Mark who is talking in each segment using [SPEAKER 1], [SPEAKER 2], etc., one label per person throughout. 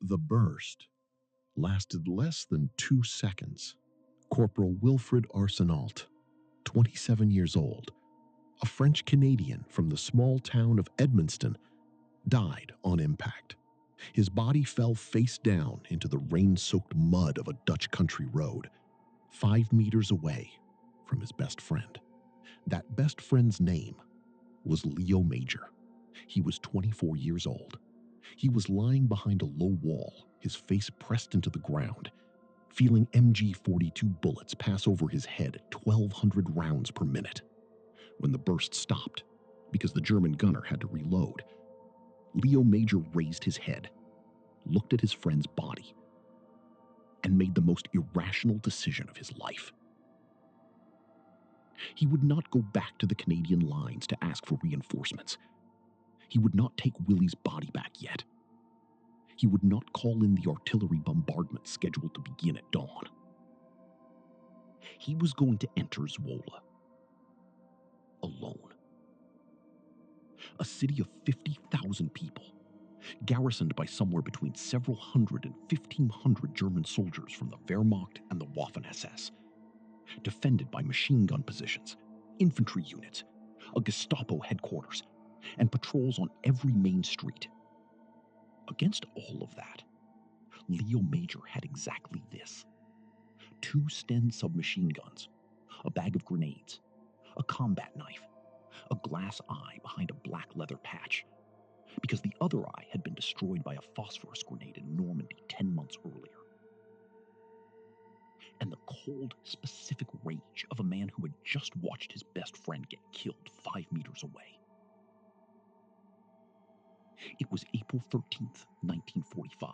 [SPEAKER 1] The burst lasted less than 2 seconds. Corporal Wilfrid Arsenault, 27 years old, a French Canadian from the small town of Edmundston, died on impact. His body fell face down into the rain-soaked mud of a Dutch country road, 5 meters away from his best friend. That best friend's name was Léo Major. He was 24 years old. He was lying behind a low wall, his face pressed into the ground, feeling MG-42 bullets pass over his head at 1,200 rounds per minute. When the burst stopped, because the German gunner had to reload, Léo Major raised his head, looked at his friend's body, and made the most irrational decision of his life. He would not go back to the Canadian lines to ask for reinforcements. He would not take Willy's body back yet. He would not call in the artillery bombardment scheduled to begin at dawn. He was going to enter Zwolle alone. A city of 50,000 people, garrisoned by somewhere between several hundred and 1,500 German soldiers from the Wehrmacht and the Waffen-SS, defended by machine gun positions, infantry units, a Gestapo headquarters, and patrols on every main street. Against all of that, Léo Major had exactly this: 2 Sten submachine guns, a bag of grenades, a combat knife, a glass eye behind a black leather patch, because the other eye had been destroyed by a phosphorus grenade in Normandy 10 months earlier. And the cold, specific rage of a man who had just watched his best friend get killed 5 meters away. It was April 13th, 1945,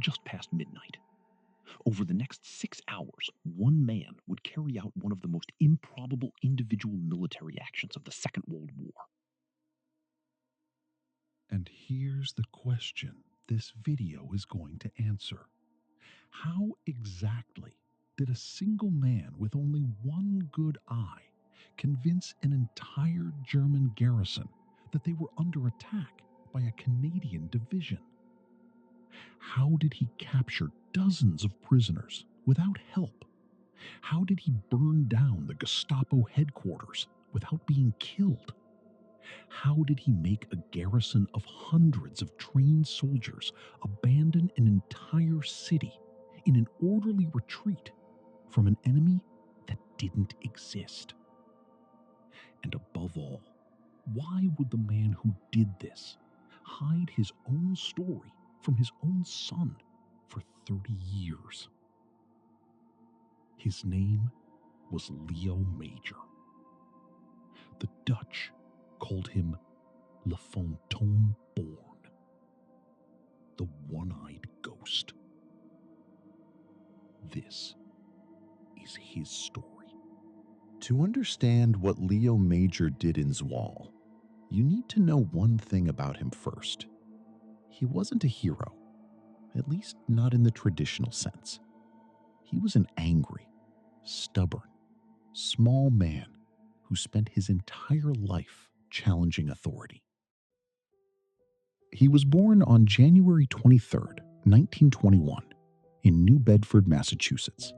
[SPEAKER 1] just past midnight. Over the next 6 hours, one man would carry out one of the most improbable individual military actions of the Second World War.
[SPEAKER 2] And here's the question this video is going to answer. How exactly did a single man with only one good eye convince an entire German garrison that they were under attack by a Canadian division? How did he capture dozens of prisoners without help? How did he burn down the Gestapo headquarters without being killed? How did he make a garrison of hundreds of trained soldiers abandon an entire city in an orderly retreat from an enemy that didn't exist? And above all, why would the man who did this hide his own story from his own son for 30 years? His name was Léo Major. The Dutch called him Le Fantôme Born, the one-eyed ghost. This is his story.
[SPEAKER 1] To understand what Léo Major did in Zwolle, you need to know one thing about him first. He wasn't a hero, at least not in the traditional sense. He was an angry, stubborn, small man who spent his entire life challenging authority. He was born on January 23rd, 1921, in New Bedford, Massachusetts.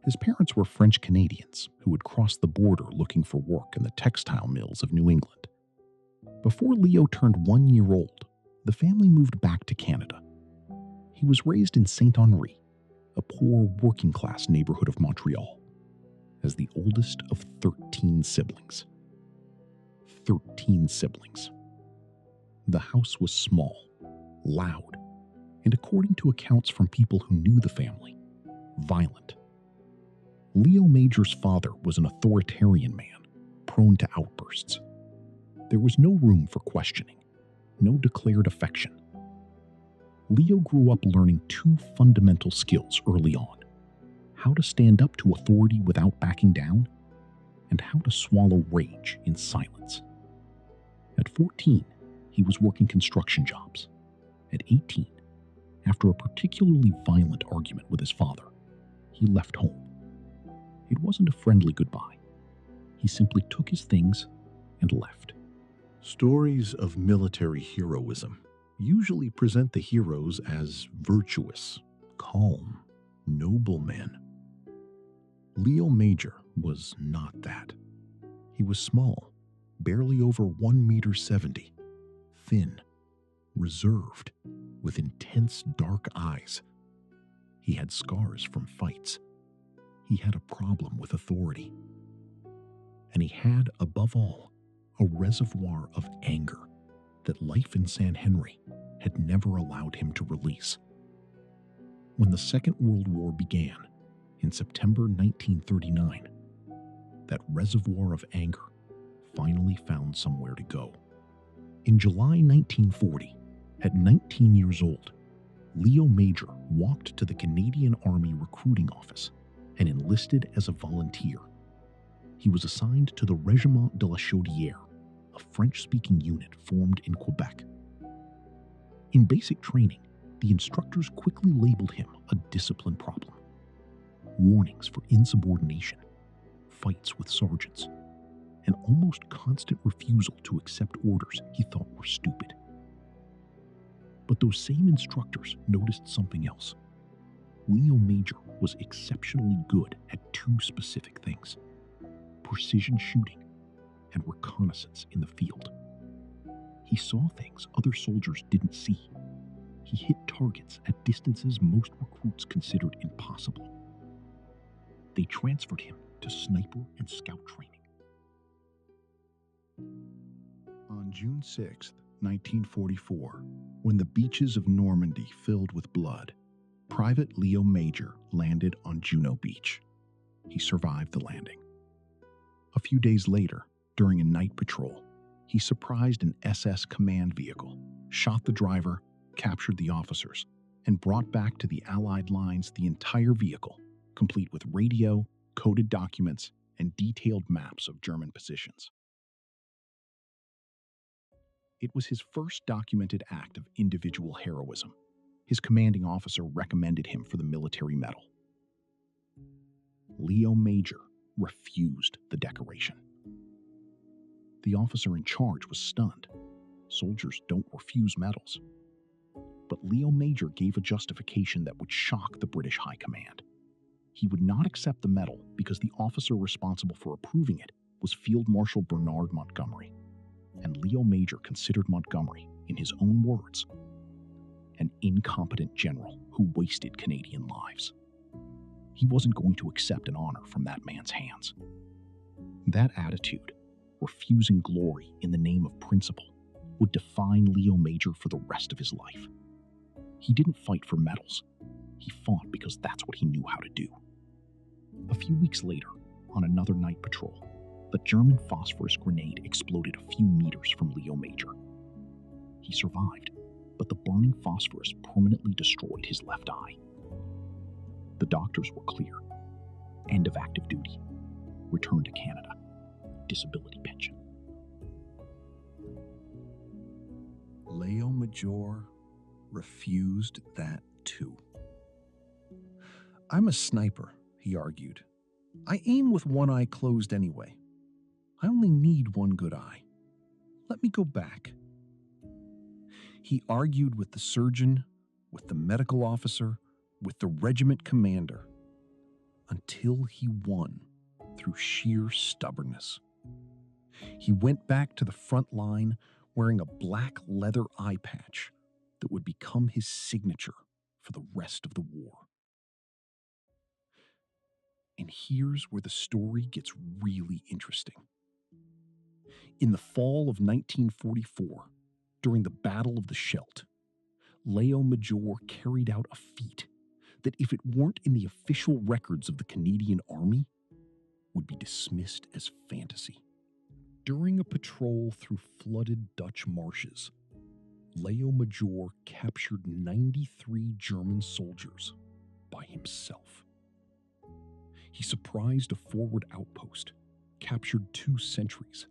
[SPEAKER 1] His parents were French Canadians who had crossed the border looking for work in the textile mills of New England. Before Leo turned 1 year old, the family moved back to Canada. He was raised in Saint-Henri, a poor working-class neighborhood of Montreal, as the oldest of 13 siblings. 13 siblings. The house was small, loud, and according to accounts from people who knew the family, violent. Léo Major's father was an authoritarian man, prone to outbursts. There was no room for questioning, no declared affection. Leo grew up learning 2 fundamental skills early on: how to stand up to authority without backing down, and how to swallow rage in silence. At 14, he was working construction jobs. At 18, after a particularly violent argument with his father, he left home. It wasn't a friendly goodbye. He simply took his things and left. Stories of military heroism usually present the heroes as virtuous, calm, noble men. Léo Major was not that. He was small, barely over 1 meter 70, thin, reserved, with intense dark eyes. He had scars from fights. He had a problem with authority. And he had, above all, a reservoir of anger that life in San Henry had never allowed him to release. When the Second World War began in September 1939, that reservoir of anger finally found somewhere to go. In July 1940, at 19 years old, Léo Major walked to the Canadian Army recruiting office and enlisted as a volunteer. He was assigned to the Régiment de la Chaudière, a French-speaking unit formed in Quebec. In basic training, the instructors quickly labeled him a discipline problem. Warnings for insubordination, fights with sergeants, an almost constant refusal to accept orders he thought were stupid. But those same instructors noticed something else. Léo Major was exceptionally good at two specific things: precision shooting and reconnaissance in the field. He saw things other soldiers didn't see. He hit targets at distances most recruits considered impossible. They transferred him to sniper and scout training. On June 6, 1944, when the beaches of Normandy filled with blood, Private Léo Major landed on Juno Beach. He survived the landing. A few days later, during a night patrol, he surprised an SS command vehicle, shot the driver, captured the officers, and brought back to the Allied lines the entire vehicle, complete with radio, coded documents, and detailed maps of German positions. It was his first documented act of individual heroism. His commanding officer recommended him for the military medal. Léo Major refused the decoration. The officer in charge was stunned. Soldiers don't refuse medals. But Léo Major gave a justification that would shock the British High Command. He would not accept the medal because the officer responsible for approving it was Field Marshal Bernard Montgomery. And Léo Major considered Montgomery, in his own words, an incompetent general who wasted Canadian lives. He wasn't going to accept an honor from that man's hands. That attitude, refusing glory in the name of principle, would define Léo Major for the rest of his life. He didn't fight for medals. He fought because that's what he knew how to do. A few weeks later, on another night patrol, a German phosphorus grenade exploded a few meters from Léo Major. He survived, but the burning phosphorus permanently destroyed his left eye. The doctors were clear. End of active duty. Return to Canada. Disability pension. Léo Major refused that too. "I'm a sniper," he argued. "I aim with one eye closed anyway. I only need one good eye. Let me go back." He argued with the surgeon, with the medical officer, with the regiment commander, until he won through sheer stubbornness. He went back to the front line wearing a black leather eye patch that would become his signature for the rest of the war. And here's where the story gets really interesting. In the fall of 1944, during the Battle of the Scheldt, Léo Major carried out a feat that, if it weren't in the official records of the Canadian Army, would be dismissed as fantasy. During a patrol through flooded Dutch marshes, Léo Major captured 93 German soldiers by himself. He surprised a forward outpost, captured 2 sentries,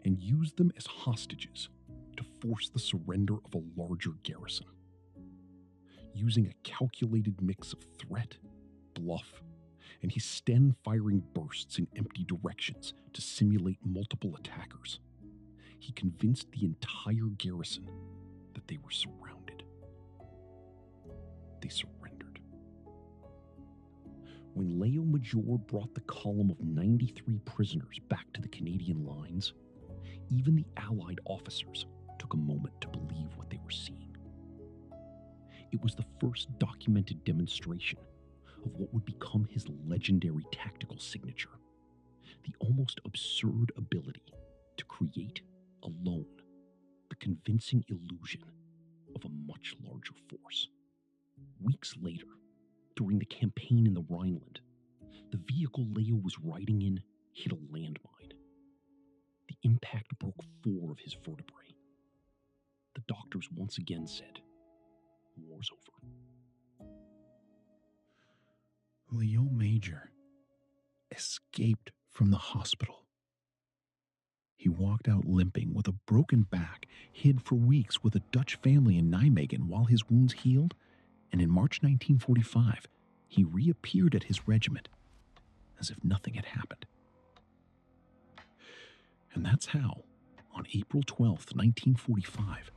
[SPEAKER 1] and used them as hostages to force the surrender of a larger garrison. Using a calculated mix of threat, bluff, and his Sten-firing bursts in empty directions to simulate multiple attackers, he convinced the entire garrison that but they were surrounded. They surrendered. When Léo Major brought the column of 93 prisoners back to the Canadian lines, even the Allied officers took a moment to believe what they were seeing. It was the first documented demonstration of what would become his legendary tactical signature, the almost absurd ability to create, alone, the convincing illusion of a much larger force. Weeks later, during the campaign in the Rhineland, the vehicle Léo was riding in hit a landmine. The impact broke 4 of his vertebrae. The doctors once again said, "War's over." Léo Major escaped from the hospital. He walked out limping with a broken back, hid for weeks with a Dutch family in Nijmegen while his wounds healed, and in March 1945, he reappeared at his regiment as if nothing had happened. And that's how, on April 12, 1945,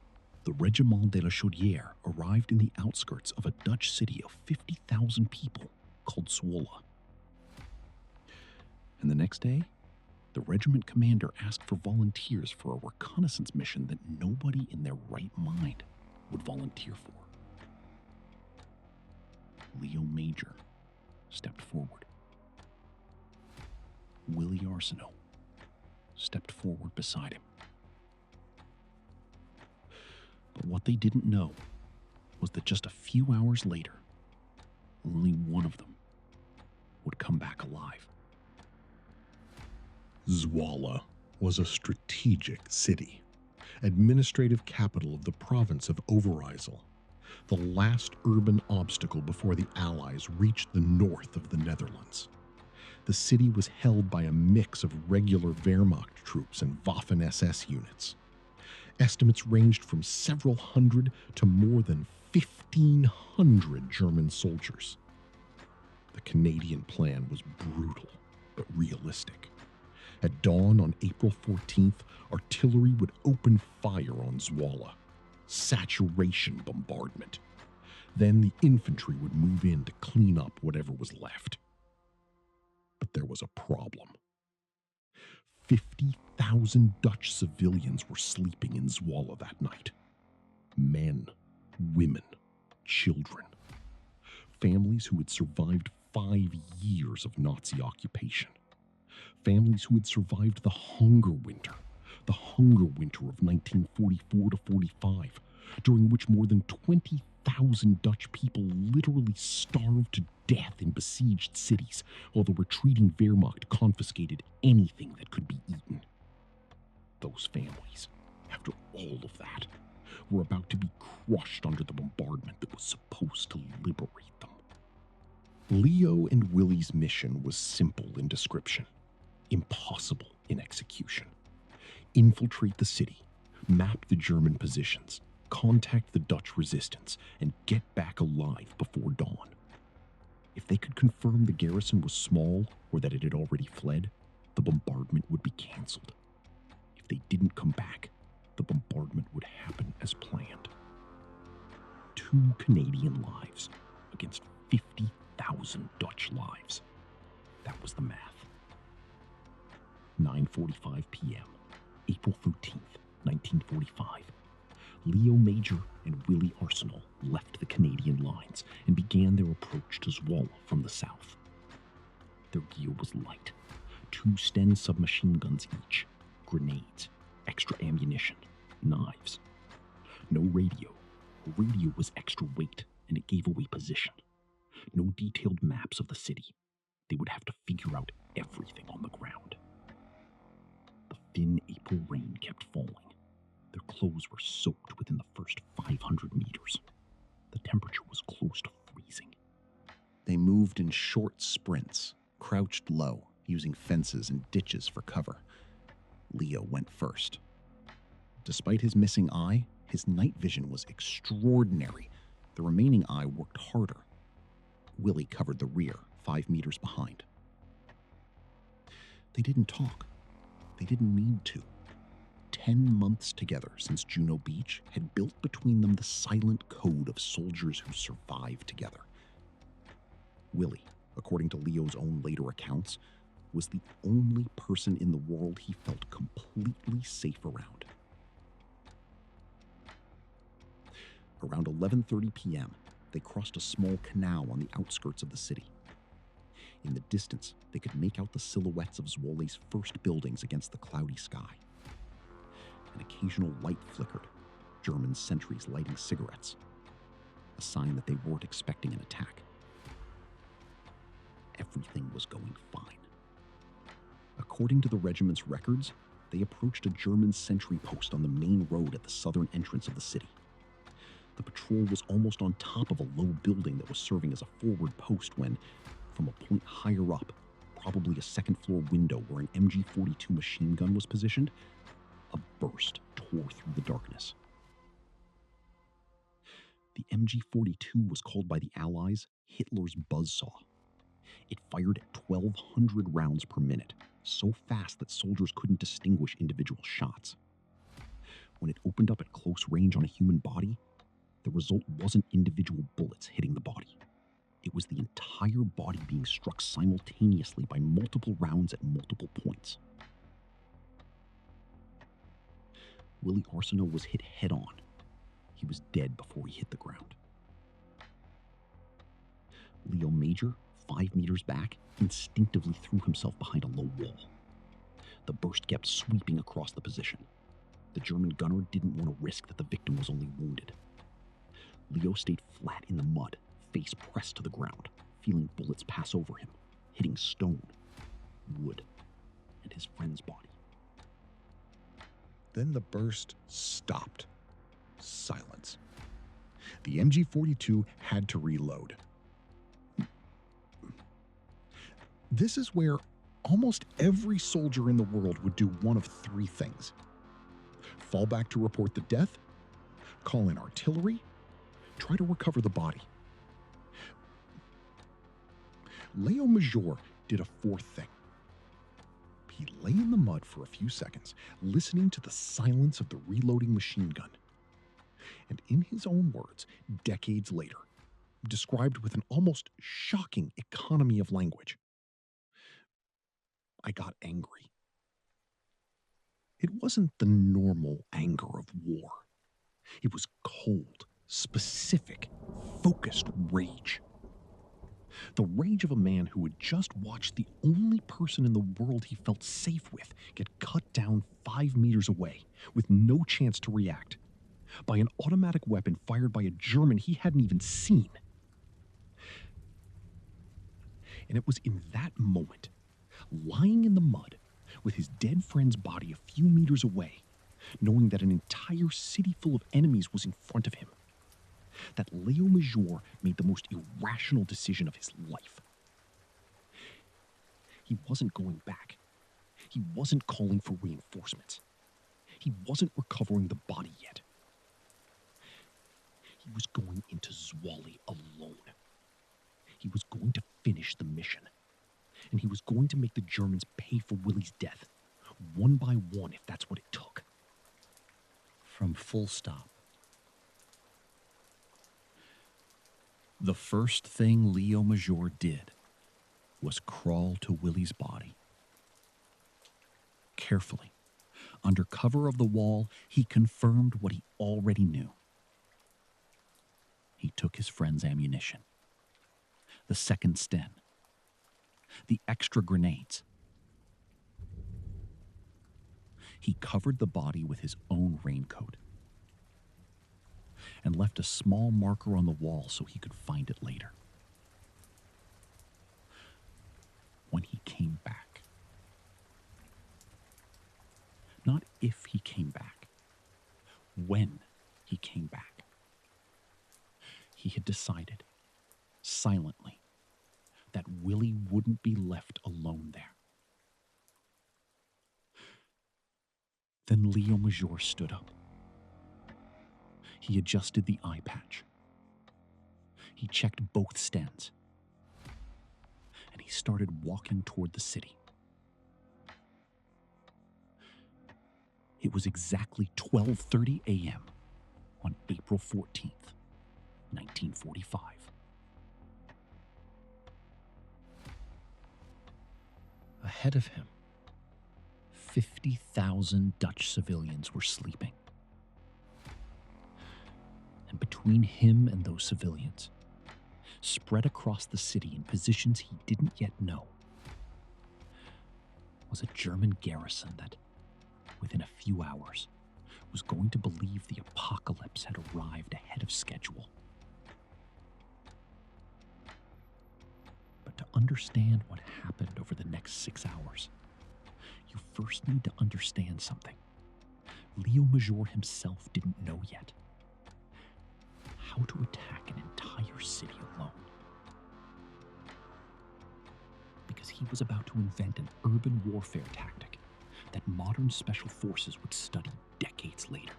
[SPEAKER 1] the Régiment de la Chaudière arrived in the outskirts of a Dutch city of 50,000 people called Zwolle. And the next day, the regiment commander asked for volunteers for a reconnaissance mission that nobody in their right mind would volunteer for. Léo Major stepped forward. Willy Arsenault stepped forward beside him. But what they didn't know was that just a few hours later, only one of them would come back alive.
[SPEAKER 2] Zwolle was a strategic city, administrative capital of the province of Overijssel, the last urban obstacle before the Allies reached the north of the Netherlands. The city was held by a mix of regular Wehrmacht troops and Waffen-SS units. Estimates ranged from several hundred to more than 1,500 German soldiers. The Canadian plan was brutal but realistic. At dawn on April 14th, artillery would open fire on Zwolle. Saturation bombardment. Then the infantry would move in to clean up whatever was left. But there was a problem. 50,000 Dutch civilians were sleeping in Zwolle that night. Men, women, children. Families who had survived 5 years of Nazi occupation. Families who had survived the hunger winter of 1944 to 45, during which more than 20,000 Dutch people literally starved to death in besieged cities, while the retreating Wehrmacht confiscated anything that could be eaten. Those families, after all of that, were about to be crushed under the bombardment that was supposed to liberate them. Léo and Willy's mission was simple in description, impossible in execution. Infiltrate the city, map the German positions, contact the Dutch resistance, and get back alive before dawn. If they could confirm the garrison was small or that it had already fled, the bombardment would be cancelled. If they didn't come back, the bombardment would happen as planned. 2 Canadian lives against 50,000 Dutch lives. That was the math. 9:45 p.m., April 13th, 1945. Léo Major and Willy Arsenault left the Canadian lines and began their approach to Zwolle from the south. Their gear was light, 2 Sten submachine guns each, grenades, extra ammunition, knives. No radio. A radio was extra weight and it gave away position. No detailed maps of the city. They would have to figure out everything on the ground. The thin April rain kept falling. Their clothes were soaked within the first 500 meters. The temperature was close to freezing. They moved in short sprints, crouched low, using fences and ditches for cover. Léo went first. Despite his missing eye, his night vision was extraordinary. The remaining eye worked harder. Willy covered the rear, 5 meters behind. They didn't talk. They didn't need to.
[SPEAKER 1] 10 months together since Juno Beach had built between them the silent code of soldiers who survived together. Willy, according to Leo's own later accounts, was the only person in the world he felt completely safe around. Around 11:30 p.m., they crossed a small canal on the outskirts of the city. In the distance, they could make out the silhouettes of Zwolle's first buildings against the cloudy sky. An occasional light flickered, German sentries lighting cigarettes, a sign that they weren't expecting an attack. Everything was going fine. According to the regiment's records, they approached a German sentry post on the main road at the southern entrance of the city. The patrol was almost on top of a low building that was serving as a forward post when, from a point higher up, probably a second-floor window where an MG-42 machine gun was positioned, a burst tore through the darkness. The MG-42 was called by the Allies Hitler's buzzsaw. It fired 1,200 rounds per minute, so fast that soldiers couldn't distinguish individual shots. When it opened up at close range on a human body, the result wasn't individual bullets hitting the body. It was the entire body being struck simultaneously by multiple rounds at multiple points. Willy Arsenault was hit head-on. He was dead before he hit the ground. Léo Major, 5 meters back, instinctively threw himself behind a low wall. The burst kept sweeping across the position. The German gunner didn't want to risk that the victim was only wounded. Léo stayed flat in the mud, face pressed to the ground, feeling bullets pass over him, hitting stone, wood, and his friend's body.
[SPEAKER 2] Then the burst stopped. Silence. The MG-42 had to reload. This is where almost every soldier in the world would do one of 3 things: fall back to report the death, call in artillery, try to recover the body. Léo Major did a 4th thing. He lay in the mud for a few seconds, listening to the silence of the reloading machine gun. And in his own words, decades later, described with an almost shocking economy of language, I got angry. It wasn't the normal anger of war. It was cold, specific, focused rage. The rage of a man who had just watched the only person in the world he felt safe with get cut down 5 meters away with no chance to react by an automatic weapon fired by a German he hadn't even seen. And it was in that moment, lying in the mud with his dead friend's body a few meters away, knowing that an entire city full of enemies was in front of him, that Léo Major made the most irrational decision of his life. He wasn't going back. He wasn't calling for reinforcements. He wasn't recovering the body yet. He was going into Zwolle alone. He was going to finish the mission. And he was going to make the Germans pay for Willy's death, one by one if that's what it took.
[SPEAKER 3] From full stop. The first thing Léo Major did was crawl to Willy's body. Carefully, under cover of the wall, he confirmed what he already knew. He took his friend's ammunition, the second Sten, the extra grenades. He covered the body with his own raincoat and left a small marker on the wall so he could find it later. When he came back. Not if he came back. When he came back. He had decided, silently, that Willy wouldn't be left alone there. Then Léo Major stood up. He adjusted the eye patch. He checked both Stens. And he started walking toward the city. It was exactly 12:30 a.m. on April 14th, 1945. Ahead of him, 50,000 Dutch civilians were sleeping. And between him and those civilians, spread across the city in positions he didn't yet know, was a German garrison that, within a few hours, was going to believe the apocalypse had arrived ahead of schedule. But to understand what happened over the next 6 hours, you first need to understand something Léo Major himself didn't know yet. How to attack an entire city alone. Because he was about to invent an urban warfare tactic that modern special forces would study decades later.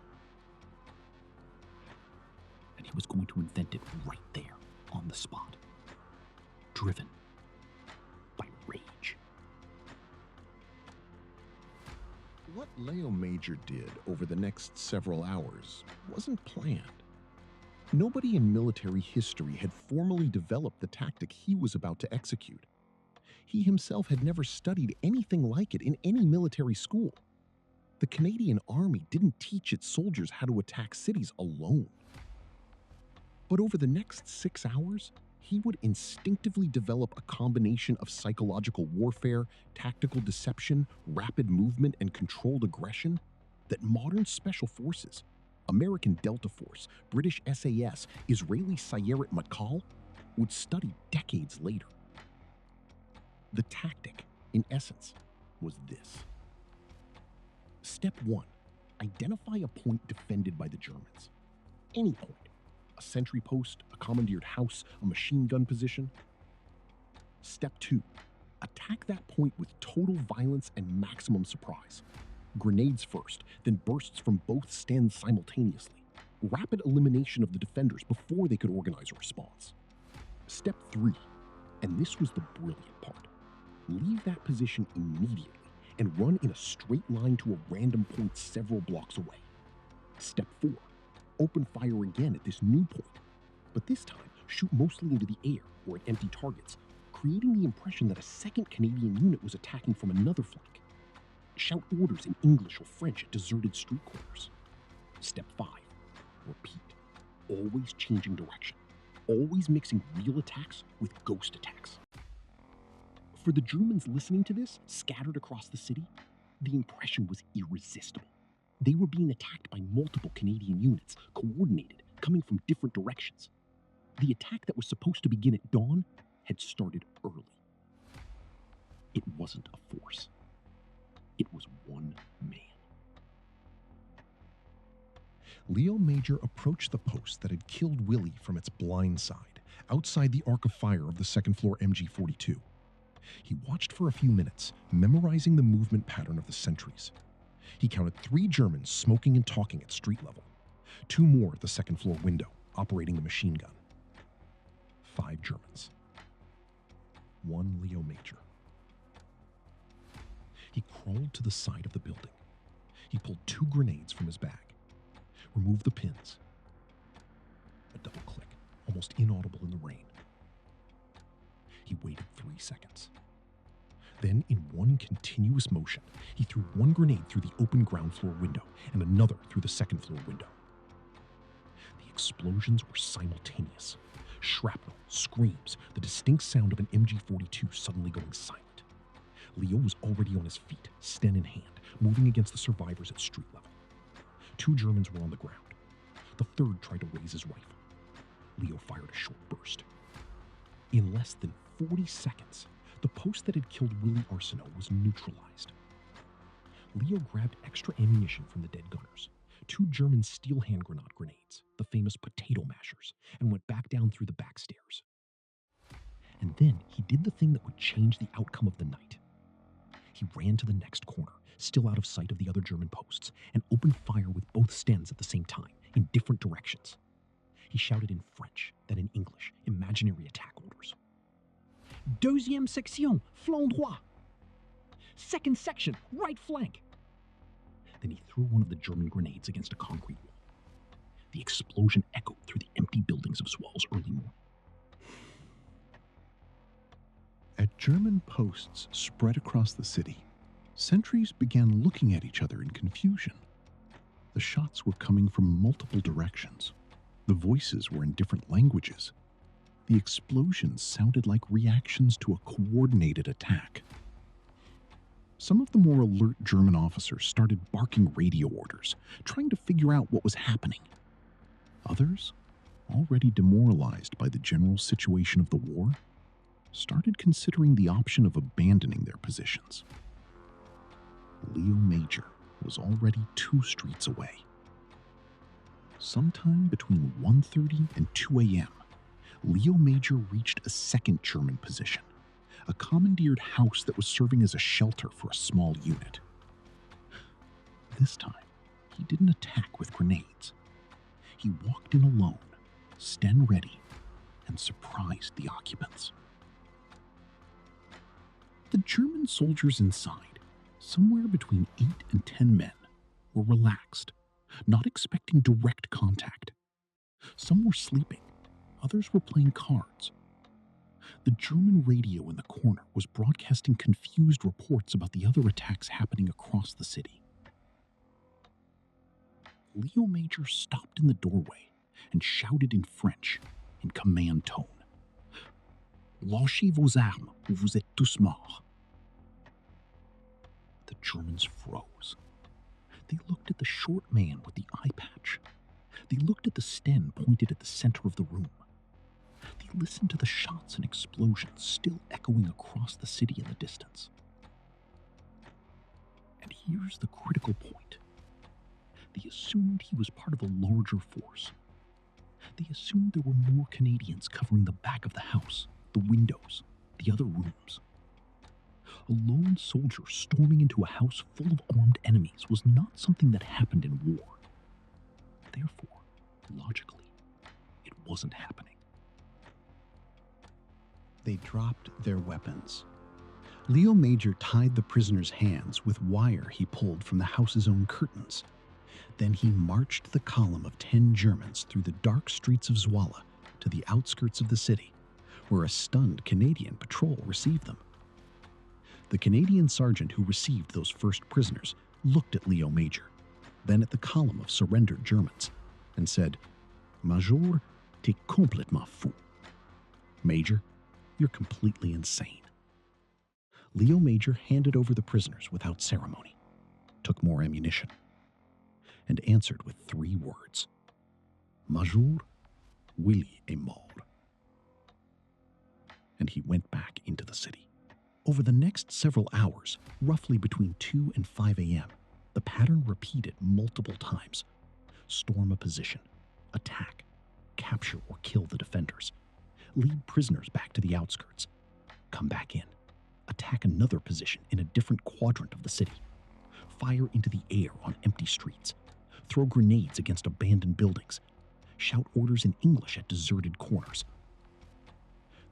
[SPEAKER 3] And he was going to invent it right there, on the spot. Driven by rage.
[SPEAKER 1] What Léo Major did over the next several hours wasn't planned. Nobody in military history had formally developed the tactic he was about to execute. He himself had never studied anything like it in any military school. The Canadian Army didn't teach its soldiers how to attack cities alone. But over the next 6 hours, he would instinctively develop a combination of psychological warfare, tactical deception, rapid movement, and controlled aggression that modern special forces, American Delta Force, British SAS, Israeli Sayeret Matkal, would study decades later. The tactic, in essence, was this. Step 1. Identify a point defended by the Germans. Any point. A sentry post, a commandeered house, a machine gun position. Step 2. Attack that point with total violence and maximum surprise. Grenades first, then bursts from both stands simultaneously. Rapid elimination of the defenders before they could organize a response. Step 3. And this was the brilliant part. Leave that position immediately and run in a straight line to a random point several blocks away. Step 4. Open fire again at this new point, but this time shoot mostly into the air or at empty targets, creating the impression that a second Canadian unit was attacking from another flank. Shout orders in English or French at deserted street corners. Step 5. Repeat. Always changing direction. Always mixing real attacks with ghost attacks. For the Germans listening to this, scattered across the city, the impression was irresistible. They were being attacked by multiple Canadian units, coordinated, coming from different directions. The attack that was supposed to begin at dawn had started early. It wasn't a force. It was one man.
[SPEAKER 2] Léo Major approached the post that had killed Willy from its blind side, outside the arc of fire of the second-floor MG-42. He watched for a few minutes, memorizing the movement pattern of the sentries. He counted 3 Germans smoking and talking at street level, 2 more at the second-floor window, operating the machine gun. 5 Germans. 1 Léo Major. He crawled to the side of the building. He pulled 2 grenades from his bag, removed the pins. A double click, almost inaudible in the rain. He waited 3 seconds. Then, in one continuous motion, he threw 1 grenade through the open ground floor window and another through the second floor window. The explosions were simultaneous. Shrapnel, screams, the distinct sound of an MG-42 suddenly going silent. Léo was already on his feet, Sten in hand, moving against the survivors at street level. 2 Germans were on the ground. The third tried to raise his rifle. Léo fired a short burst. In less than 40 seconds, the post that had killed Willy Arsenault was neutralized. Léo grabbed extra ammunition from the dead gunners, 2 German steel hand grenades, the famous potato mashers, and went back down through the back stairs. And then he did the thing that would change the outcome of the night. He ran to the next corner, still out of sight of the other German posts, and opened fire with both Stens at the same time, in different directions. He shouted in French, then in English, imaginary attack orders. Deuxième section, flanc droit. Second section, right flank.
[SPEAKER 3] Then he threw one of the German grenades against a concrete wall. The explosion echoed through the empty buildings of Zwolle's early morning.
[SPEAKER 2] At German posts spread across the city, sentries began looking at each other in confusion. The shots were coming from multiple directions. The voices were in different languages. The explosions sounded like reactions to a coordinated attack. Some of the more alert German officers started barking radio orders, trying to figure out what was happening. Others, already demoralized by the general situation of the war, started considering the option of abandoning their positions. Léo Major was already 2 streets away. Sometime between 1:30 and 2 a.m., Léo Major reached a second German position, a commandeered house that was serving as a shelter for a small unit. This time, he didn't attack with grenades. He walked in alone, Sten ready, and surprised the occupants. The German soldiers inside, somewhere between 8 and 10 men, were relaxed, not expecting direct contact. Some were sleeping, others were playing cards. The German radio in the corner was broadcasting confused reports about the other attacks happening across the city. Léo Major stopped in the doorway and shouted in French, in command tone. Lâchez vos armes ou vous êtes tous morts. The Germans froze. They looked at the short man with the eye patch. They looked at the Sten pointed at the center of the room. They listened to the shots and explosions still echoing across the city in the distance. And here's the critical point. They assumed he was part of a larger force. They assumed there were more Canadians covering the back of the house, the windows, the other rooms. A lone soldier storming into a house full of armed enemies was not something that happened in war. Therefore, logically, it wasn't happening. They dropped their weapons. Léo Major tied the prisoner's hands with wire he pulled from the house's own curtains. Then he marched the column of 10 Germans through the dark streets of Zwolle to the outskirts of the city, where a stunned Canadian patrol received them. The Canadian sergeant who received those first prisoners looked at Léo Major, then at the column of surrendered Germans, and said, "Major, t'es complètement fou." Major, you're completely insane. Léo Major handed over the prisoners without ceremony, took more ammunition, and answered with 3 words. Major, Willy est mort. And he went back into the city. Over the next several hours, roughly between 2 and 5 a.m., the pattern repeated multiple times. Storm a position, attack, capture or kill the defenders, lead prisoners back to the outskirts, come back in, attack another position in a different quadrant of the city, fire into the air on empty streets, throw grenades against abandoned buildings, shout orders in English at deserted corners.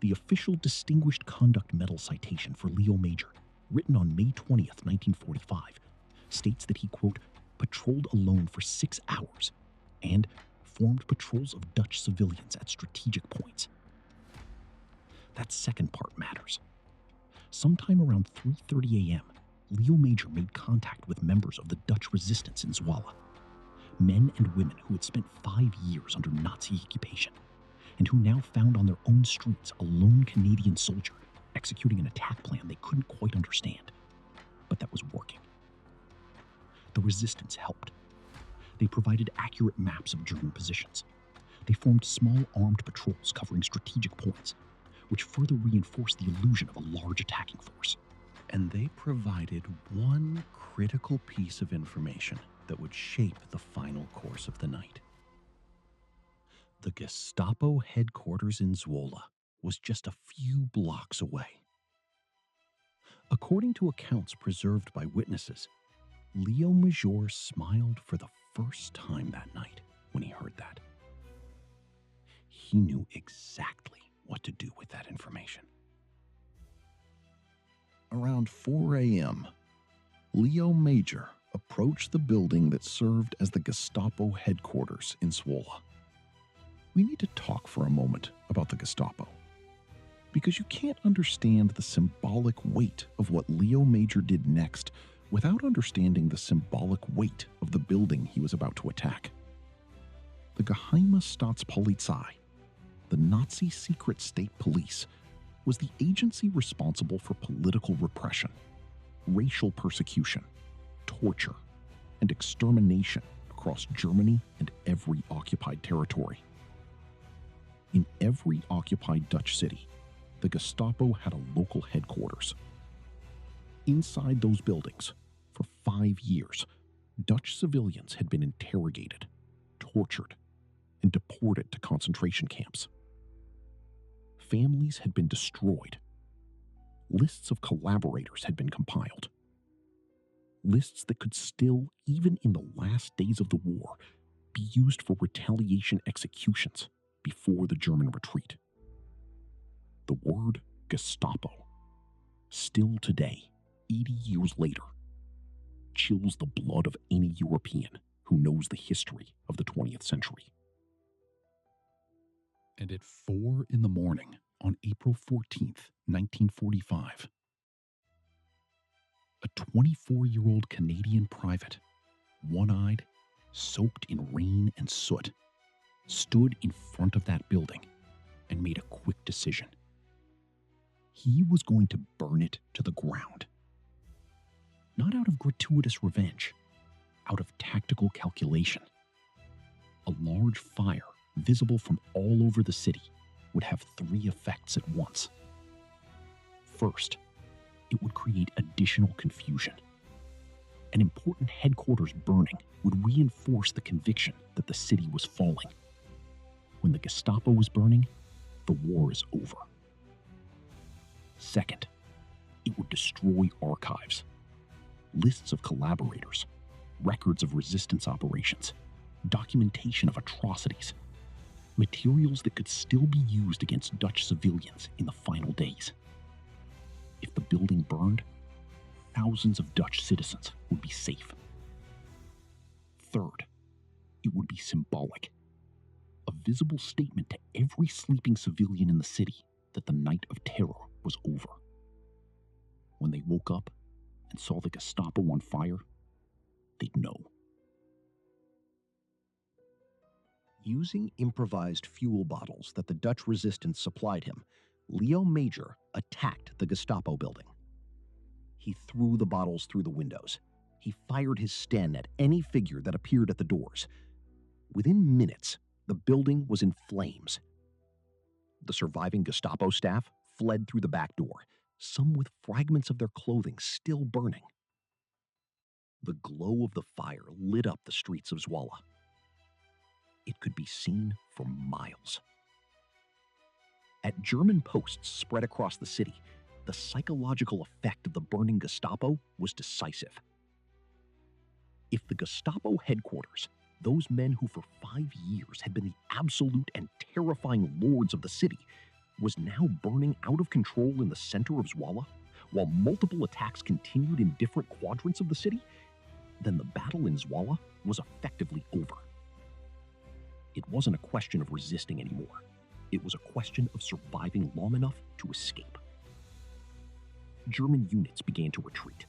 [SPEAKER 2] The official Distinguished Conduct Medal citation for Léo Major, written on May 20th, 1945, states that he, quote, patrolled alone for 6 hours and formed patrols of Dutch civilians at strategic points. That second part matters. Sometime around 3:30 a.m., Léo Major made contact with members of the Dutch resistance in Zwolle, men and women who had spent 5 years under Nazi occupation, and who now found on their own streets a lone Canadian soldier executing an attack plan they couldn't quite understand, but that was working. The resistance helped. They provided accurate maps of German positions. They formed small armed patrols covering strategic points, which further reinforced the illusion of a large attacking force. And they provided one critical piece of information that would shape the final course of the night. The Gestapo headquarters in Zwolle was just a few blocks away. According to accounts preserved by witnesses, Léo Major smiled for the first time that night when he heard that. He knew exactly what to do with that information. Around 4 a.m., Léo Major
[SPEAKER 1] approached the building that served as the Gestapo headquarters in Zwolle. We need to talk for a moment about the Gestapo, because you can't understand the symbolic weight of what Léo Major did next without understanding the symbolic weight of the building he was about to attack. The Geheime Staatspolizei, the Nazi secret state police, was the agency responsible for political repression, racial persecution, torture, and extermination across Germany and every occupied territory. In every occupied Dutch city, the Gestapo had a local headquarters. Inside those buildings, for 5 years, Dutch civilians had been interrogated, tortured, and deported to concentration camps. Families had been destroyed. Lists of collaborators had been compiled. Lists that could still, even in the last days of the war, be used for retaliation executions before the German retreat. The word Gestapo, still today, 80 years later, chills the blood of any European who knows the history of the 20th century. And at 4 in the morning on April 14th, 1945, a 24-year-old Canadian private, one-eyed, soaked in rain and soot, stood in front of that building and made a quick decision. He was going to burn it to the ground. Not out of gratuitous revenge, out of tactical calculation. A large fire, visible from all over the city, would have 3 effects at once. First, it would create additional confusion. An important headquarters burning would reinforce the conviction that the city was falling. When the Gestapo was burning, the war is over. Second, it would destroy archives, lists of collaborators, records of resistance operations, documentation of atrocities, materials that could still be used against Dutch civilians in the final days. If the building burned, thousands of Dutch citizens would be safe. Third, it would be symbolic. A visible statement to every sleeping civilian in the city that the night of terror was over. When they woke up and saw the Gestapo on fire, they'd know.
[SPEAKER 4] Using improvised fuel bottles that the Dutch resistance supplied him, Léo Major attacked the Gestapo building. He threw the bottles through the windows. He fired his Sten at any figure that appeared at the doors. Within minutes, the building was in flames. The surviving Gestapo staff fled through the back door, some with fragments of their clothing still burning. The glow of the fire lit up the streets of Zwolle. It could be seen for miles. At German posts spread across the city, the psychological effect of the burning Gestapo was decisive. If the Gestapo headquarters, those men who for 5 years had been the absolute and terrifying lords of the city, was now burning out of control in the center of Zwolle, while multiple attacks continued in different quadrants of the city, then the battle in Zwolle was effectively over. It wasn't a question of resisting anymore. It was a question of surviving long enough to escape. German units began to retreat.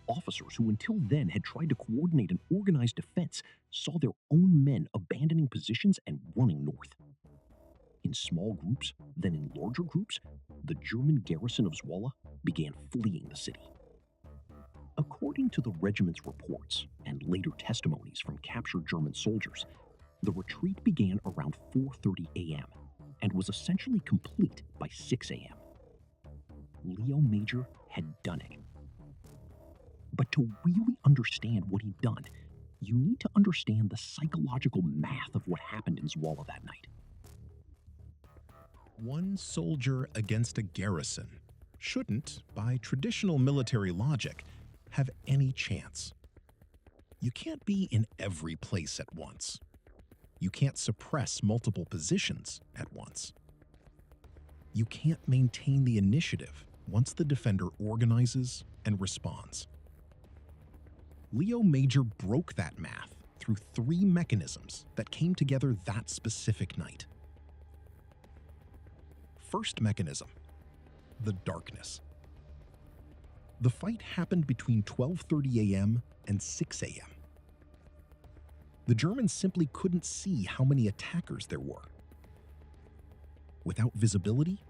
[SPEAKER 4] Officers who until then had tried to coordinate an organized defense saw their own men abandoning positions and running north. In small groups, then in larger groups, the German garrison of Zwolle began fleeing the city. According to the regiment's reports and later testimonies from captured German soldiers, the retreat began around 4:30 a.m. and was essentially complete by 6 a.m. Léo Major had done it. But to really understand what he'd done, you need to understand the psychological math of what happened in Zwolle that night.
[SPEAKER 5] One soldier against a garrison shouldn't, by traditional military logic, have any chance. You can't be in every place at once. You can't suppress multiple positions at once. You can't maintain the initiative once the defender organizes and responds. Léo Major broke that math through 3 mechanisms that came together that specific night. First mechanism, the darkness. The fight happened between 12:30 a.m. and 6 a.m. The Germans simply couldn't see how many attackers there were. Without visibility,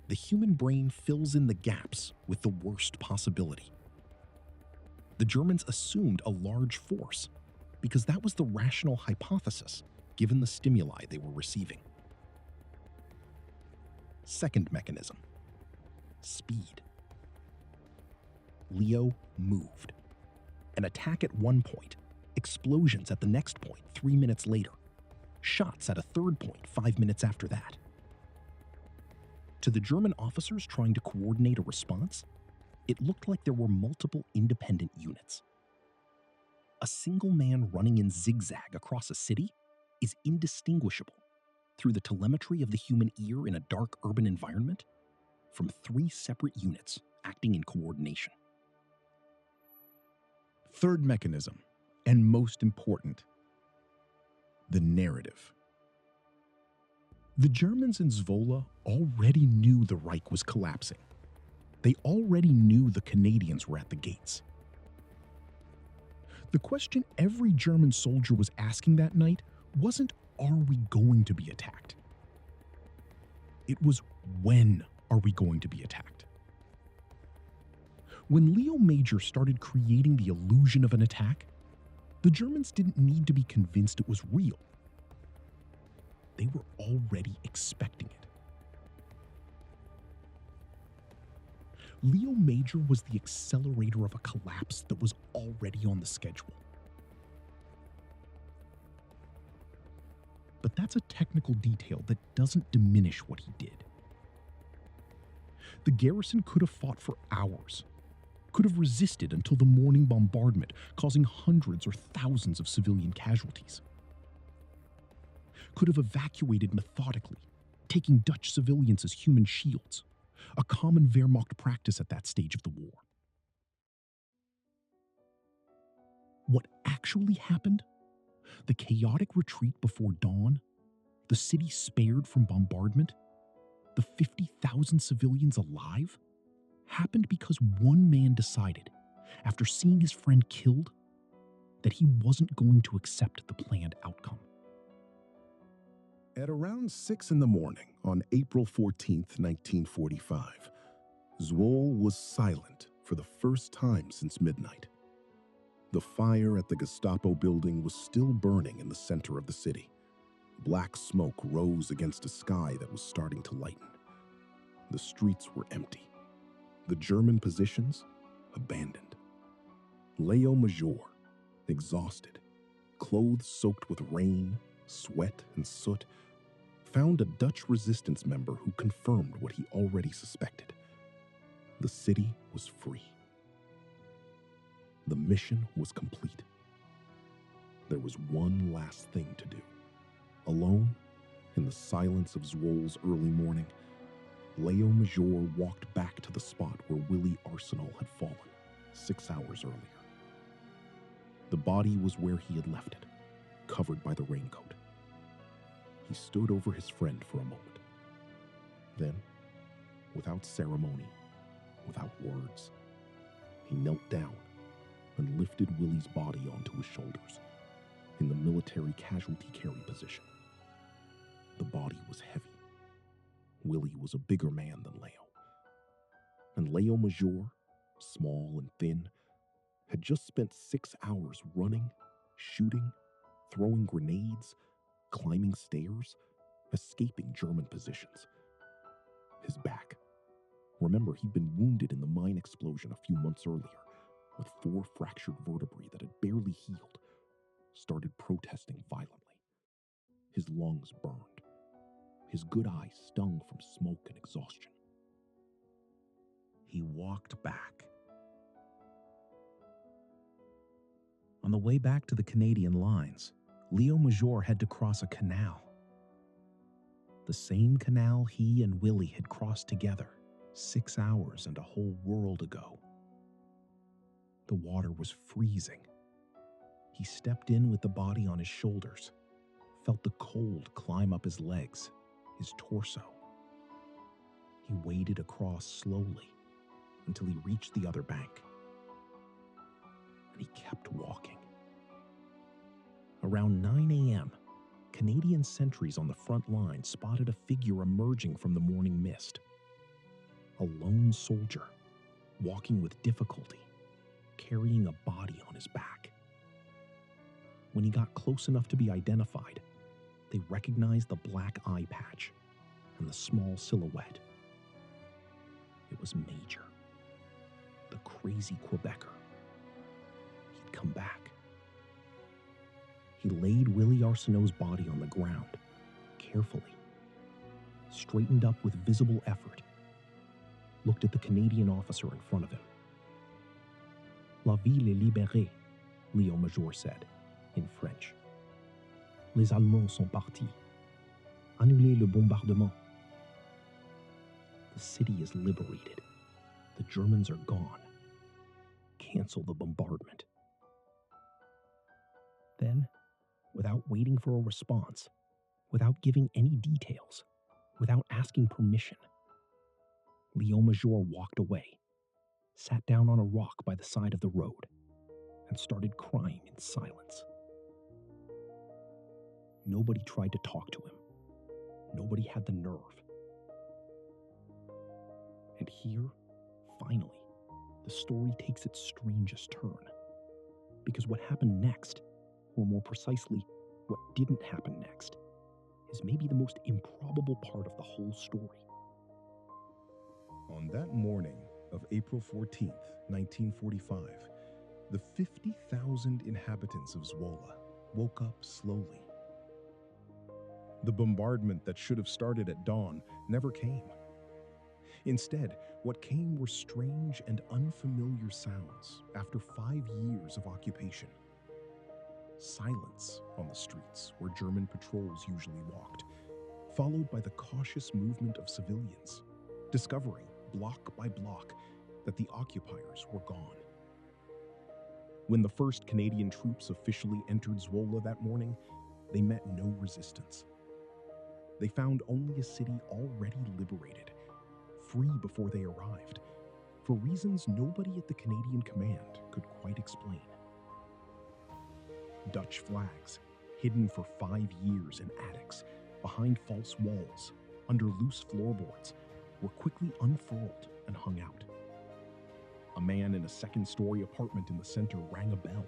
[SPEAKER 5] the human brain fills in the gaps with the worst possibility. The Germans assumed a large force because that was the rational hypothesis given the stimuli they were receiving. Second mechanism, speed. Léo moved. An attack at one point, explosions at the next point 3 minutes later, shots at a third point 5 minutes after that. To the German officers trying to coordinate a response, it looked like there were multiple independent units. A single man running in zigzag across a city is indistinguishable through the telemetry of the human ear in a dark urban environment from 3 separate units acting in coordination.
[SPEAKER 1] Third mechanism, and most important, the narrative. The Germans in Zwolle already knew the Reich was collapsing. They already knew the Canadians were at the gates. The question every German soldier was asking that night wasn't, are we going to be attacked? It was, when are we going to be attacked? When Léo Major started creating the illusion of an attack, the Germans didn't need to be convinced it was real. They were already expecting it. Léo Major was the accelerator of a collapse that was already on the schedule. But that's a technical detail that doesn't diminish what he did. The garrison could have fought for hours, could have resisted until the morning bombardment, causing hundreds or thousands of civilian casualties. Could have evacuated methodically, taking Dutch civilians as human shields, a common Wehrmacht practice at that stage of the war. What actually happened, the chaotic retreat before dawn, the city spared from bombardment, the 50,000 civilians alive, happened because one man decided, after seeing his friend killed, that he wasn't going to accept the planned outcome.
[SPEAKER 2] At around 6 in the morning on April 14th, 1945, Zwolle was silent for the first time since midnight. The fire at the Gestapo building was still burning in the center of the city. Black smoke rose against a sky that was starting to lighten. The streets were empty. The German positions abandoned. Léo Major, exhausted, clothes soaked with rain, sweat, and soot, found a Dutch resistance member who confirmed what he already suspected. The city was free. The mission was complete. There was one last thing to do. Alone, in the silence of Zwolle's early morning, Léo Major walked back to the spot where Willy Arsenault had fallen 6 hours earlier. The body was where he had left it, covered by the raincoat. He stood over his friend for a moment. Then, without ceremony, without words, he knelt down and lifted Willy's body onto his shoulders in the military casualty carry position. The body was heavy. Willy was a bigger man than Léo. And Léo Major, small and thin, had just spent 6 hours running, shooting, throwing grenades, climbing stairs, escaping German positions. His back. Remember, he'd been wounded in the mine explosion a few months earlier, with 4 fractured vertebrae that had barely healed, started protesting violently. His lungs burned. His good eye stung from smoke and exhaustion. He walked back. On the way back to the Canadian lines, Léo Major had to cross a canal. The same canal he and Willy had crossed together 6 hours and a whole world ago. The water was freezing,
[SPEAKER 5] He stepped in with the body on his shoulders, felt the cold climb up his legs, his torso. He waded across slowly until he reached the other bank. And he kept walking. Around 9 a.m., Canadian sentries on the front line spotted a figure emerging from the morning mist. A lone soldier, walking with difficulty, carrying a body on his back. When he got close enough to be identified, they recognized the black eye patch and the small silhouette. It was Major, the crazy Quebecer. He'd come back. He laid Willy Arsenault's body on the ground, carefully, straightened up with visible effort, looked at the Canadian officer in front of him. La ville est libérée, Léo Major said, in French. Les Allemands sont partis. Annulez le bombardement. The city is liberated. The Germans are gone. Cancel the bombardment. Then, without waiting for a response, without giving any details, without asking permission, Léo Major walked away, sat down on a rock by the side of the road, and started crying in silence. Nobody tried to talk to him. Nobody had the nerve. And here, finally, the story takes its strangest turn. Because what happened next, or more precisely, what didn't happen next, is maybe the most improbable part of the whole story. On that morning of April 14th, 1945, the 50,000 inhabitants of Zwolle woke up slowly. The bombardment that should have started at dawn never came. Instead, what came were strange and unfamiliar sounds after 5 years of occupation. Silence on the streets where German patrols usually walked, followed by the cautious movement of civilians, discovering, block by block, that the occupiers were gone. When the first Canadian troops officially entered Zwolle that morning, they met no resistance. They found only a city already liberated, free before they arrived, for reasons nobody at the Canadian command could quite explain. Dutch flags, hidden for 5 years in attics, behind false walls, under loose floorboards, were quickly unfurled and hung out. A man in a second-story apartment in the center rang a bell.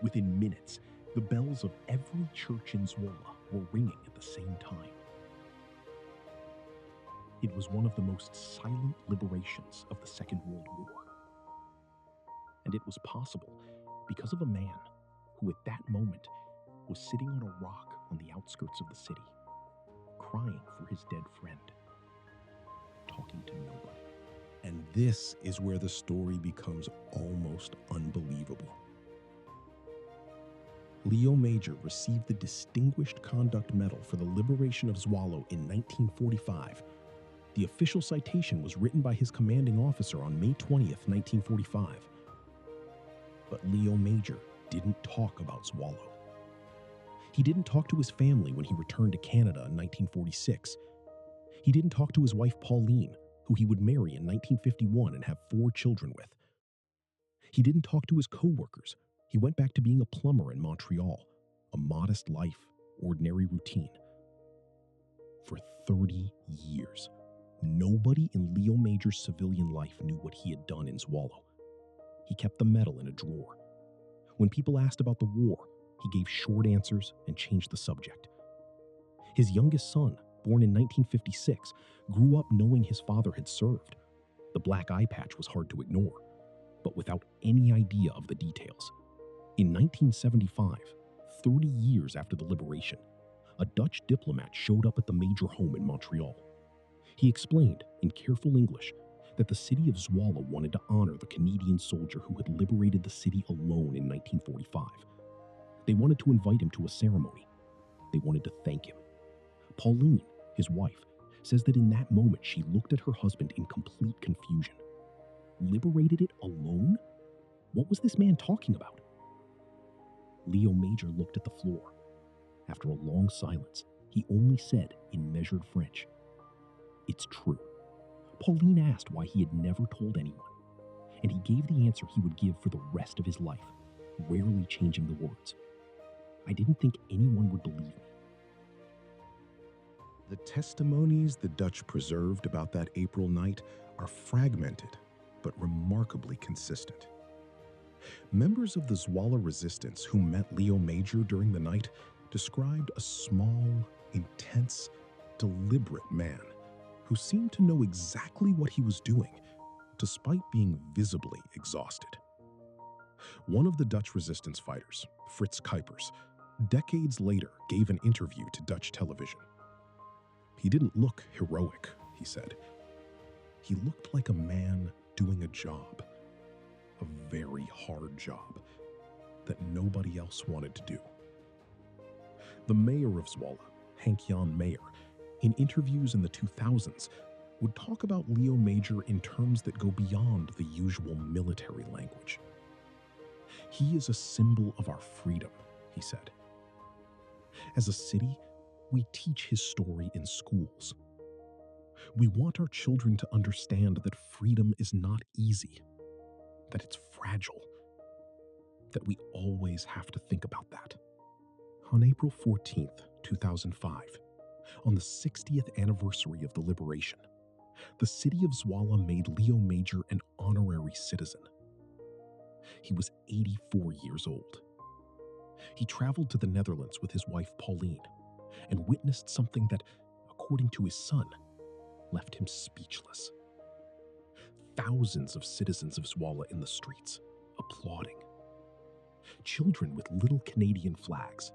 [SPEAKER 5] Within minutes, the bells of every church in Zwolle were ringing at the same time. It was one of the most silent liberations of the Second World War. And it was possible because of a man who at that moment was sitting on a rock on the outskirts of the city, crying for his dead friend, talking to nobody. And this is where the story becomes almost unbelievable. Léo Major received the Distinguished Conduct Medal for the liberation of Zwolle in 1945. The official citation was written by his commanding officer on May 20th, 1945. But Léo Major didn't talk about Zwolle. He didn't talk to his family when he returned to Canada in 1946. He didn't talk to his wife Pauline, who he would marry in 1951 and have 4 children with. He didn't talk to his co-workers. He went back to being a plumber in Montreal, a modest life, ordinary routine. For 30 years, nobody in Léo Major's civilian life knew what he had done in Zwolle. He kept the medal in a drawer. When people asked about the war, he gave short answers and changed the subject. His youngest son, born in 1956, grew up knowing his father had served. The black eye patch was hard to ignore, but without any idea of the details. In 1975, 30 years after the liberation, a Dutch diplomat showed up at the Major home in Montreal. He explained, in careful English, that the city of Zwolle wanted to honor the Canadian soldier who had liberated the city alone in 1945. They wanted to invite him to a ceremony. They wanted to thank him. Pauline, his wife, says that in that moment she looked at her husband in complete confusion. Liberated it alone? What was this man talking about?
[SPEAKER 4] Léo Major looked at the floor. After a long silence, he only said in measured French, "It's true." Pauline asked why he had never told anyone, and he gave the answer he would give for the rest of his life, rarely changing the words. "I didn't think anyone would believe me."
[SPEAKER 5] The testimonies the Dutch preserved about that April night are fragmented, but remarkably consistent. Members of the Zwolle resistance who met Léo Major during the night described a small, intense, deliberate man who seemed to know exactly what he was doing, despite being visibly exhausted. One of the Dutch resistance fighters, Fritz Kuipers, decades later gave an interview to Dutch television. "He didn't look heroic," he said. "He looked like a man doing a job, a very hard job that nobody else wanted to do." The mayor of Zwolle, Henk-Jan Meyer, in interviews in the 2000s, would talk about Léo Major in terms that go beyond the usual military language. "He is a symbol of our freedom," he said. "As a city, we teach his story in schools. We want our children to understand that freedom is not easy, that it's fragile, that we always have to think about that." On April 14th, 2005, on the 60th anniversary of the liberation, the city of Zwolle made Léo Major an honorary citizen. He was 84 years old. He traveled to the Netherlands with his wife Pauline and witnessed something that, according to his son, left him speechless. Thousands of citizens of Zwolle in the streets, applauding. Children with little Canadian flags.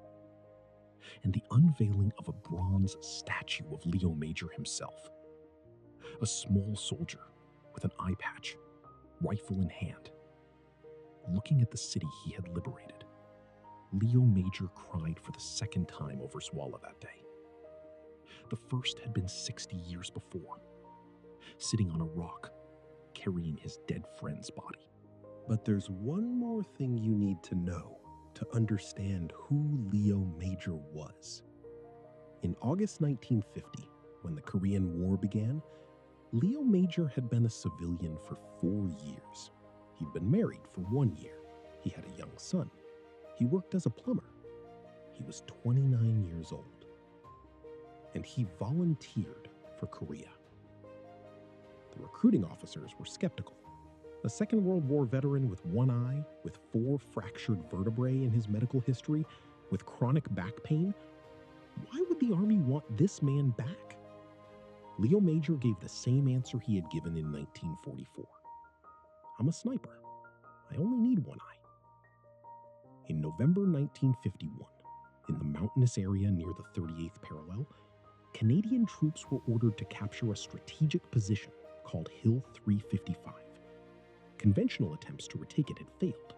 [SPEAKER 5] And the unveiling of a bronze statue of Léo Major himself. A small soldier with an eye patch, rifle in hand. Looking at the city he had liberated, Léo Major cried for the second time over Zwolle that day. The first had been 60 years before, sitting on a rock, carrying his dead friend's body. But there's one more thing you need to know to understand who Léo Major was. In August 1950, when the Korean War began, Léo Major had been a civilian for 4 years. He'd been married for 1 year. He had a young son. He worked as a plumber. He was 29 years old. And he volunteered for Korea. The recruiting officers were skeptical. A Second World War veteran with one eye, with 4 fractured vertebrae in his medical history, with chronic back pain, why would the Army want this man back? Léo Major gave the same answer he had given in 1944. "I'm a sniper. I only need one eye." In November 1951, in the mountainous area near the 38th parallel, Canadian troops were ordered to capture a strategic position called Hill 355. Conventional attempts to retake it had failed.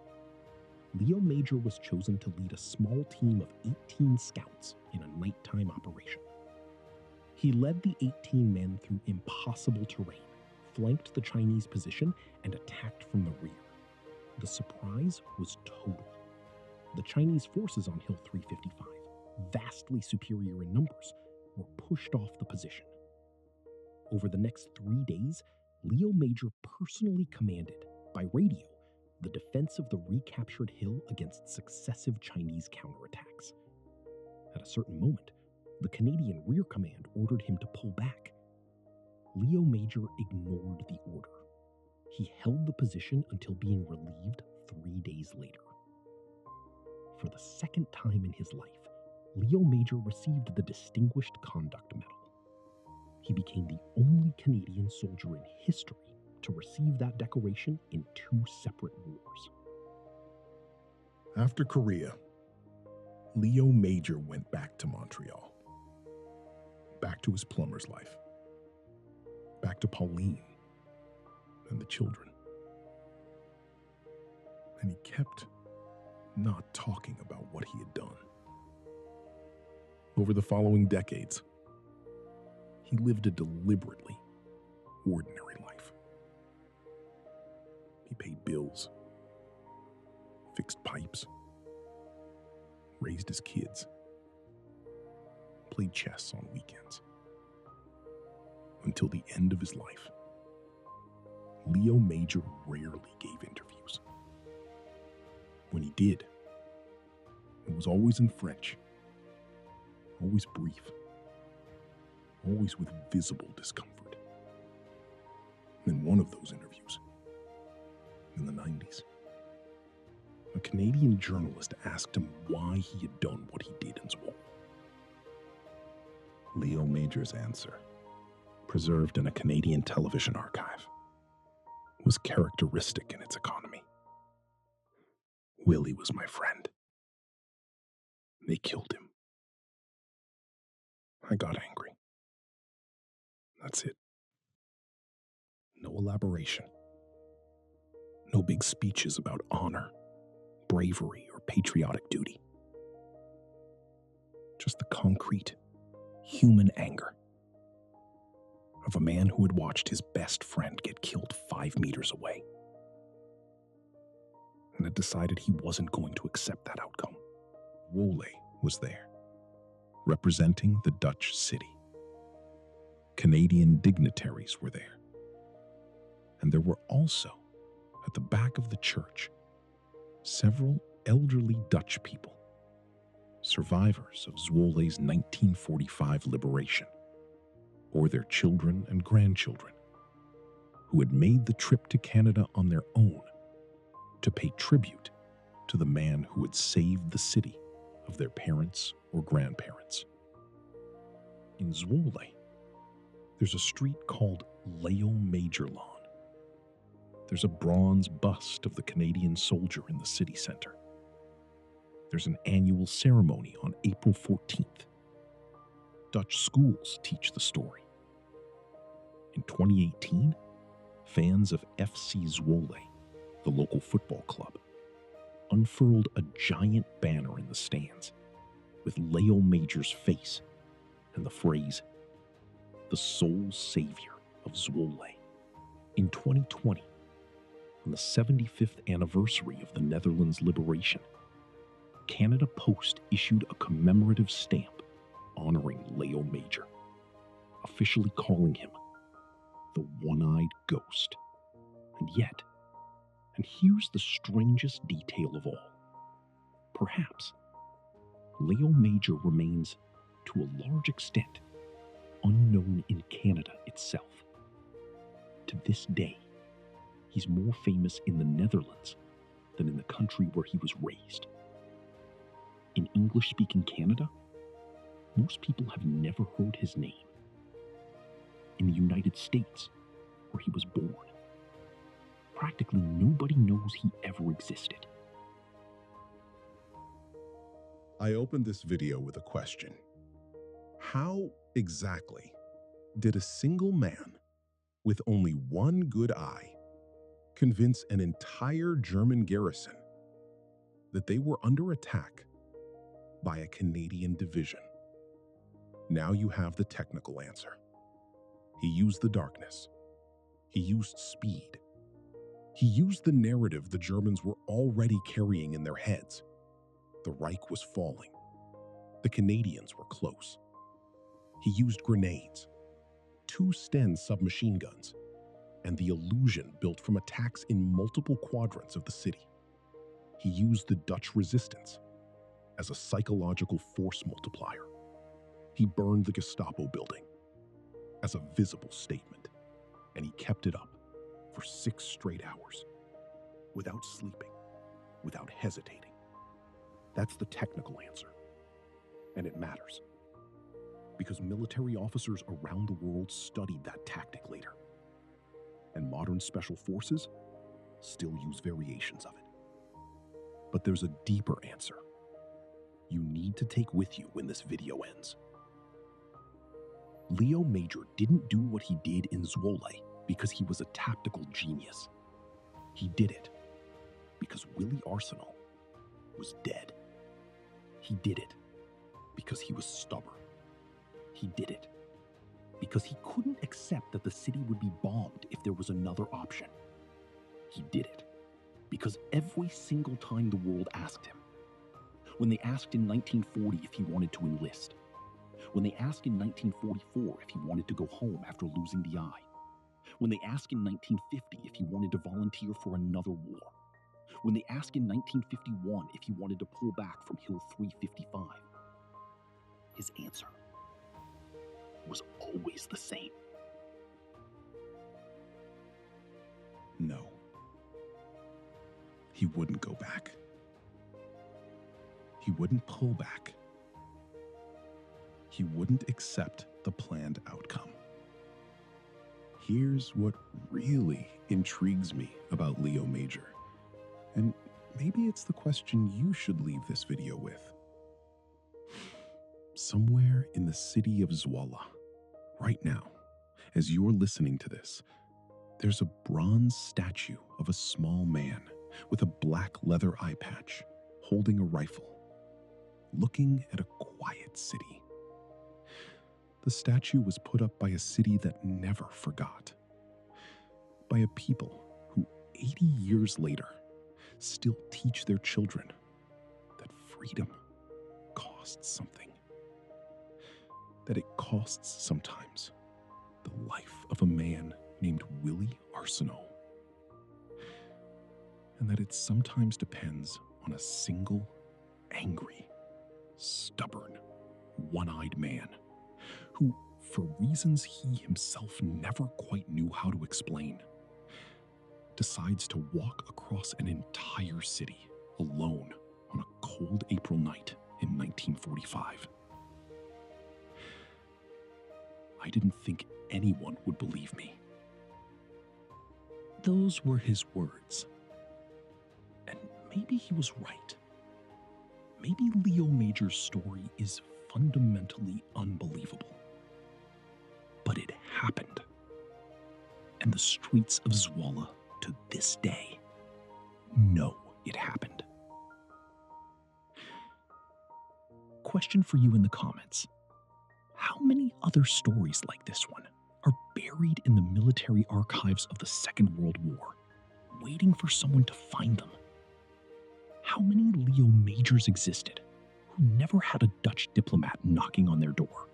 [SPEAKER 5] Léo Major was chosen to lead a small team of 18 scouts in a nighttime operation. He led the 18 men through impossible terrain, flanked the Chinese position, and attacked from the rear. The surprise was total. The Chinese forces on Hill 355, vastly superior in numbers, were pushed off the position. Over the next 3 days, Léo Major personally commanded, by radio, the defense of the recaptured hill against successive Chinese counterattacks. At a certain moment, the Canadian Rear Command ordered him to pull back. Léo Major ignored the order. He held the position until being relieved 3 days later. For the second time in his life, Léo Major received the Distinguished Conduct Medal. He became the only Canadian soldier in history to receive that decoration in 2 separate wars. After Korea, Léo Major went back to Montreal. Back to his plumber's life. Back to Pauline and the children. And he kept not talking about what he had done. Over the following decades, he lived a deliberately ordinary life. He paid bills, fixed pipes, raised his kids, played chess on weekends. Until the end of his life, Léo Major rarely gave interviews. When he did, it was always in French, always brief, always with visible discomfort. In one of those interviews, in the 90s, a Canadian journalist asked him why he had done what he did in Zwolle. Léo Major's answer, preserved in a Canadian television archive, was characteristic in its economy. Willy was my friend. They killed him. I got angry. That's it. No elaboration. No big speeches about honor, bravery, or patriotic duty. Just the concrete, human anger of a man who had watched his best friend get killed 5 meters away and had decided he wasn't going to accept that outcome. Zwolle was there, representing the Dutch city. Canadian dignitaries were there. And there were also, at the back of the church, several elderly Dutch people, survivors of Zwolle's 1945 liberation, or their children and grandchildren, who had made the trip to Canada on their own to pay tribute to the man who had saved the city of their parents or grandparents. In Zwolle, there's a street called Léo Major Lawn. There's a bronze bust of the Canadian soldier in the city center. There's an annual ceremony on April 14th. Dutch schools teach the story. In 2018, fans of FC Zwolle, the local football club, unfurled a giant banner in the stands with Léo Major's face and the phrase, "The sole savior of Zwolle." In 2020, on the 75th anniversary of the Netherlands' liberation, Canada Post issued a commemorative stamp honoring Léo Major, officially calling him the One-Eyed Ghost. And yet, and here's the strangest detail of all, perhaps Léo Major remains, to a large extent, unknown in Canada itself. To this day, he's more famous in the Netherlands than in the country where he was raised. In English-speaking Canada, most people have never heard his name. In the United States, where he was born, practically nobody knows he ever existed. I opened this video with a question. How exactly did a single man with only one good eye convince an entire German garrison that they were under attack by a Canadian division? Now you have the technical answer. He used the darkness. He used speed. He used the narrative the Germans were already carrying in their heads. The Reich was falling. The Canadians were close. He used grenades, 2 Sten submachine guns, and the illusion built from attacks in multiple quadrants of the city. He used the Dutch resistance as a psychological force multiplier. He burned the Gestapo building as a visible statement, and he kept it up for 6 straight hours, without sleeping, without hesitating. That's the technical answer, and it matters, because military officers around the world studied that tactic later, and modern special forces still use variations of it. But there's a deeper answer you need to take with you when this video ends. Léo Major didn't do what he did in Zwolle because he was a tactical genius. He did it because Willy Arsenault was dead. He did it because he was stubborn. He did it because he couldn't accept that the city would be bombed if there was another option. He did it because every single time the world asked him,
[SPEAKER 3] when they asked in 1940 if he wanted to enlist, when they asked in 1944 if he wanted to go home after losing the eye, when they asked in 1950 if he wanted to volunteer for another war, when they asked in 1951 if he wanted to pull back from Hill 355. His answer was always the same.
[SPEAKER 2] No. He wouldn't go back. He wouldn't pull back. He wouldn't accept the planned outcome. Here's what really intrigues me about Léo Major, and maybe it's the question you should leave this video with. Somewhere in the city of Zwolle, right now, as you're listening to this, there's a bronze statue of a small man with a black leather eye patch, holding a rifle, looking at a quiet city. The statue was put up by a city that never forgot, by a people who 80 years later still teach their children that freedom costs something, that it costs sometimes the life of a man named Willy Arsenault, and that it sometimes depends on a single, angry, stubborn, one-eyed man who, for reasons he himself never quite knew how to explain, decides to walk across an entire city alone on a cold April night in 1945. I didn't think anyone would believe me. Those were his words. And maybe he was right. Maybe Léo Major's story is fundamentally unbelievable. But it happened. And the streets of Zwolle, to this day, know it happened. Question for you in the comments. How many other stories like this one are buried in the military archives of the Second World War, waiting for someone to find them? How many Léo Majors existed who never had a Dutch diplomat knocking on their door?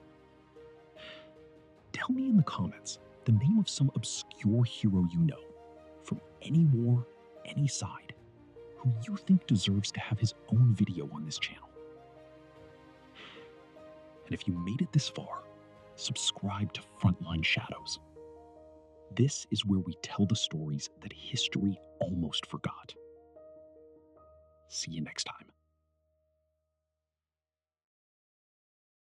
[SPEAKER 2] Tell me in the comments the name of some obscure hero you know, from any war, any side, who you think deserves to have his own video on this channel. And if you made it this far, subscribe to Frontline Shadows. This is where we tell the stories that history almost forgot. See you next time.